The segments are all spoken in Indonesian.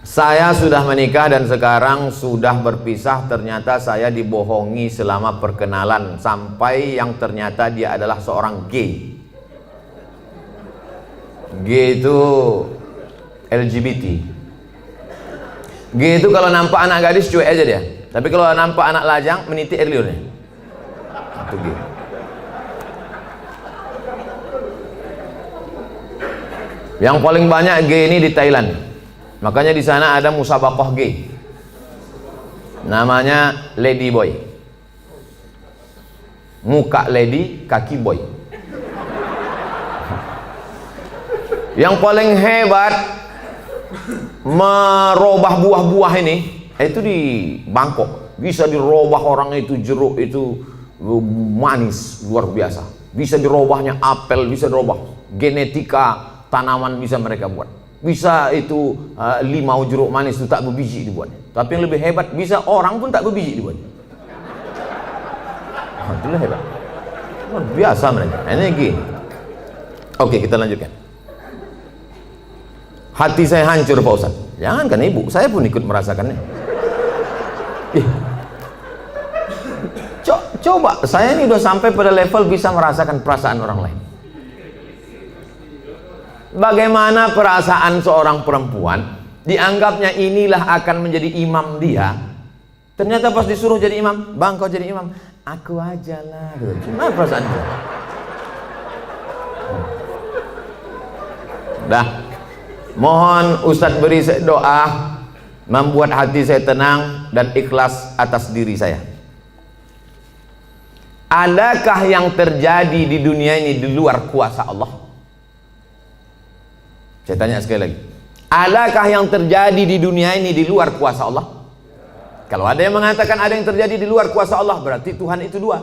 Saya sudah menikah dan sekarang sudah berpisah. Ternyata saya dibohongi selama perkenalan sampai yang ternyata dia adalah seorang gay. Gay itu LGBT. Gay itu kalau nampak anak gadis cuek aja dia. Tapi kalau nampak anak lajang meniti air liurnya. Itu gay. Yang paling banyak gay ini di Thailand. Makanya di sana ada musabaqah gay. Namanya Lady Boy. Muka lady, kaki boy. Yang paling hebat merubah buah-buah ini itu di Bangkok. Bisa dirubah orang itu, jeruk itu manis luar biasa. Bisa dirubahnya apel, bisa dirubah genetika tanaman bisa mereka buat. Bisa itu limau jeruk manis itu tak berbiji dibuatnya. Tapi yang lebih hebat, bisa orang pun tak berbiji dibuatnya. Itulah hebat. Luar biasa mereka. Ini gini. Oke, kita lanjutkan. Hati saya hancur Pak Ustaz. Jangankan ibu, saya pun ikut merasakannya. Coba, saya ini udah sampai pada level bisa merasakan perasaan orang lain. Bagaimana perasaan seorang perempuan dianggapnya inilah akan menjadi imam dia, ternyata pas disuruh jadi imam, bang kau jadi imam, aku aja lah. Gimana perasaan dia? Dah, mohon Ustadz beri doa membuat hati saya tenang dan ikhlas atas diri saya. Adakah yang terjadi di dunia ini di luar kuasa Allah? Saya tanya sekali lagi, adakah yang terjadi di dunia ini di luar kuasa Allah? Kalau ada yang mengatakan ada yang terjadi di luar kuasa Allah, berarti Tuhan itu dua.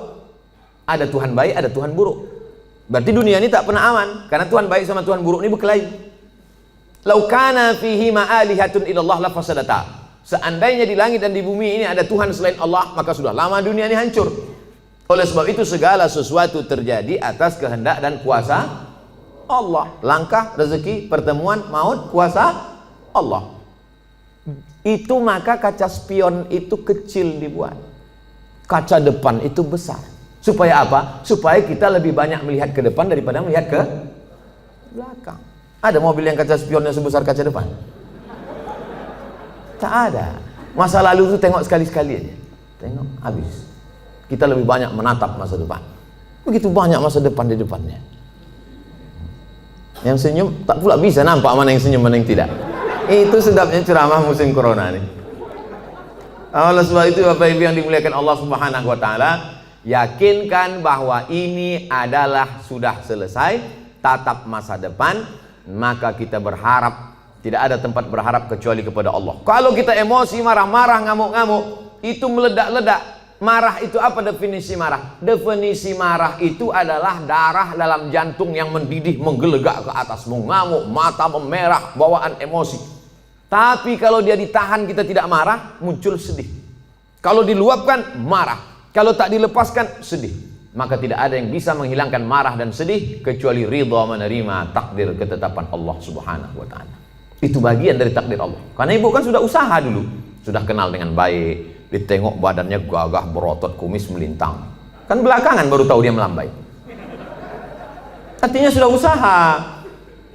Ada Tuhan baik, ada Tuhan buruk. Berarti dunia ini tak pernah aman, karena Tuhan baik sama Tuhan buruk ini berkelahi. Lau kana fihi ma'alihatun illallah la fasadata. Seandainya di langit dan di bumi ini ada Tuhan selain Allah, maka sudah lama dunia ini hancur. Oleh sebab itu segala sesuatu terjadi atas kehendak dan kuasa Allah. Langkah, rezeki, pertemuan, maut, kuasa Allah. Itu maka kaca spion itu kecil dibuat, kaca depan itu besar. Supaya apa? Supaya kita lebih banyak melihat ke depan daripada melihat ke belakang. Ada mobil yang kaca spionnya sebesar kaca depan? Tak ada. Masa lalu itu tengok sekali-sekali aja. Tengok, habis. Kita lebih banyak menatap masa depan. Begitu banyak masa depan di depannya. Yang senyum tak pula bisa nampak mana yang senyum mana yang tidak. Itu sedapnya ceramah musim corona nih. Oleh sebab itu Bapak Ibu yang dimuliakan Allah Subhanahu wa taala, yakinkan bahwa ini adalah sudah selesai, tatap masa depan, maka kita berharap, tidak ada tempat berharap kecuali kepada Allah. Kalau kita emosi, marah-marah, ngamuk-ngamuk, itu meledak-ledak. Marah itu apa definisi marah? Definisi marah itu adalah darah dalam jantung yang mendidih, menggelegak ke atas, mengamuk, mata memerah, bawaan emosi. Tapi kalau dia ditahan, kita tidak marah, muncul sedih. Kalau diluapkan, marah. Kalau tak dilepaskan, sedih. Maka tidak ada yang bisa menghilangkan marah dan sedih kecuali ridha menerima takdir ketetapan Allah Subhanahu wa taala. Itu bagian dari takdir Allah. Karena ibu kan sudah usaha dulu, sudah kenal dengan baik. Ditengok badannya gagah, berotot, kumis melintang. Kan belakangan baru tahu dia melambai. Artinya sudah usaha.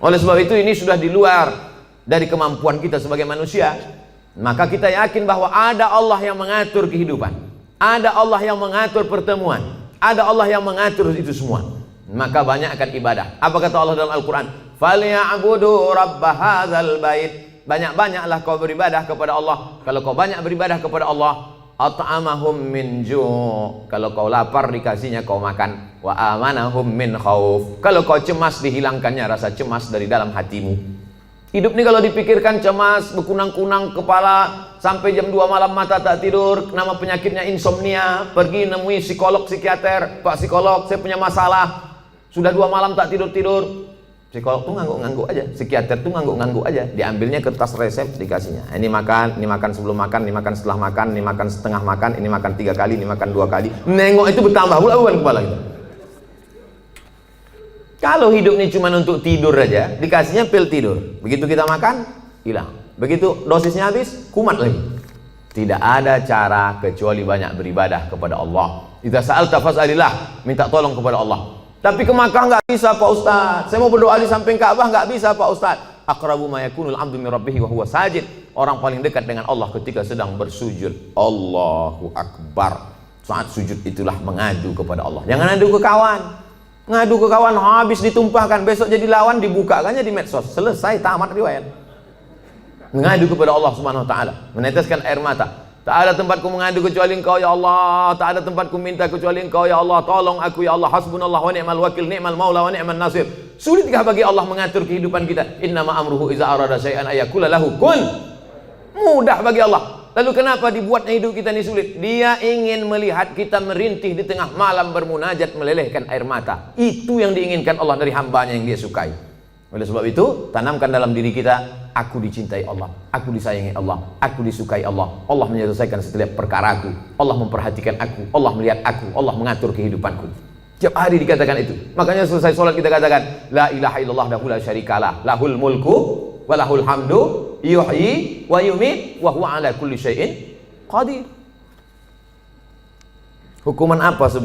Oleh sebab itu ini sudah di luar dari kemampuan kita sebagai manusia. Maka kita yakin bahwa ada Allah yang mengatur kehidupan. Ada Allah yang mengatur pertemuan. Ada Allah yang mengatur itu semua. Maka banyakkan ibadah. Apa kata Allah dalam Al-Quran? فَلْيَعْبُدُوا رَبَّ هَذَا الْبَيْتِ. Banyak-banyaklah kau beribadah kepada Allah. Kalau kau banyak beribadah kepada Allah, at'amahum min ju'. Kalau kau lapar dikasihnya kau makan. Wa amanahum min khauf. Kalau kau cemas dihilangkannya rasa cemas dari dalam hatimu. Hidup ini kalau dipikirkan cemas, berkunang-kunang kepala, sampai jam 2 malam mata tak tidur, nama penyakitnya insomnia, pergi nemui psikolog, psikiater, Pak psikolog saya punya masalah, sudah 2 malam tak tidur-tidur. Psikolog tuh ngangguk-ngangguk aja, psikiater tuh ngangguk-ngangguk aja, diambilnya kertas resep dikasihnya. Ini makan sebelum makan, ini makan setelah makan, ini makan setengah makan, ini makan 3 kali, ini makan 2 kali. Nengok itu bertambah pula beban kepala kita. Kalau hidup ini cuma untuk tidur aja, dikasihnya pil tidur. Begitu kita makan, hilang. Begitu dosisnya habis, kumat lagi. Tidak ada cara kecuali banyak beribadah kepada Allah. Idza sa'alta fas'alillah, minta tolong kepada Allah. Tapi ke Makkah nggak bisa Pak Ustaz. Saya mau berdoa di samping Ka'bah nggak bisa Pak Ustaz. Aqrabu ma yakunul 'abdu min rabbih wa huwa sajid. Orang paling dekat dengan Allah ketika sedang bersujud. Allahu Akbar. Saat sujud itulah mengadu kepada Allah. Jangan adu ke kawan. Ngadu ke kawan habis ditumpahkan, besok jadi lawan dibukakannya di medsos. Selesai, tamat riwayat. Mengadu kepada Allah Subhanahu wa taala, meneteskan air mata. Tak ada tempatku mengadu kecuali Engkau ya Allah, tak ada tempatku minta kecuali Engkau ya Allah. Tolong aku ya Allah, hasbunallah wa ni'mal wakil, ni'mal maula wa ni'man nasir. Sulitkah bagi Allah mengatur kehidupan kita? Innama amruhu iza arada syai'an ayakula lahu kun. Mudah bagi Allah. Lalu kenapa dibuatnya hidup kita ini sulit? Dia ingin melihat kita merintih di tengah malam bermunajat melelehkan air mata. Itu yang diinginkan Allah dari hambanya yang dia sukai. Oleh sebab itu, tanamkan dalam diri kita, aku dicintai Allah, aku disayangi Allah, aku disukai Allah. Allah menyelesaikan setiap perkaraku, Allah memperhatikan aku, Allah melihat aku, Allah mengatur kehidupanku. Setiap hari dikatakan itu. Makanya selesai sholat kita katakan, la ilaha illallah wahdahu la syarikalah, lahul mulku wa lahul hamdu, yuhyi wa yumit wa huwa ala kulli syai'in qadir. Hukuman apa sebenarnya?